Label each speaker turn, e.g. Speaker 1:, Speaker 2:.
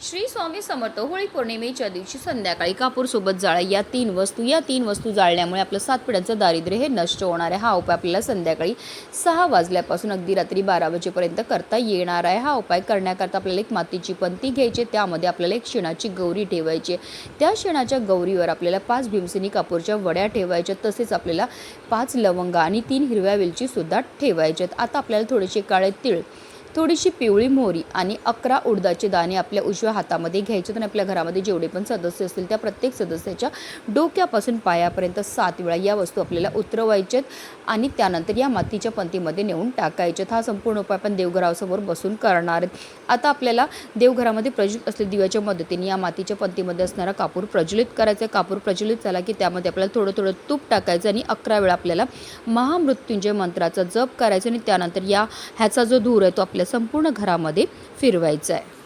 Speaker 1: श्री स्वामी समर्थ. होळी पौर्णिमेच्या दिवशी संध्याकाळी कापूर सोबत जाळा या तीन वस्तू जाळल्यामुळे आपलं 7 पिढ्यांचं दारिद्र्य हे नष्ट होणार आहे. हा उपाय आपल्याला संध्याकाळी 6 वाजल्यापासून अगदी रात्री 12 वाजेपर्यंत करता येणार आहे. हा उपाय करण्याकरता आपल्याला एक मातीची पंती घ्यायची, त्यामध्ये आपल्याला एक शेणाची गौरी ठेवायची. त्या शेणाच्या गौरीवर आपल्याला 5 भीमसेनी कापूरच्या वड्या ठेवायच्या, तसेच आपल्याला 5 लवंगा आणि 3 हिरव्या वेलची सुद्धा ठेवायच्यात. आता आपल्याला थोडेसे काळे तीळ, थोडीशी पिवळी मोहरी आणि 11 उडदाचे दाणे आपल्या उजव्या हातामध्ये घ्यायचे. आणि आपल्या घरामध्ये जेवढे पण सदस्य असतील त्या प्रत्येक सदस्याच्या डोक्यापासून पायापर्यंत 7 वेळा या वस्तू आपल्याला उतरवायच्यात आणि त्यानंतर या मातीच्या पंतीमध्ये नेऊन टाकायच्यात. हा संपूर्ण उपाय आपण देवघरासमोर बसून करणार आहेत. आता आपल्याला देवघरामध्ये प्रज्वलित असलेल्या दिव्याच्या मदतीने या मातीच्या पंतीमध्ये असणारा कापूर प्रज्वलित करायचा. कापूर प्रज्वलित झाला की त्यामध्ये आपल्याला थोडं थोडं तूप टाकायचं आणि 11 वेळा आपल्याला महामृत्युंजय मंत्राचा जप करायचा आणि त्यानंतर ह्याचा जो धूर आहे तो आपल्या संपूर्ण घरामध्ये फिरवायचा आहे.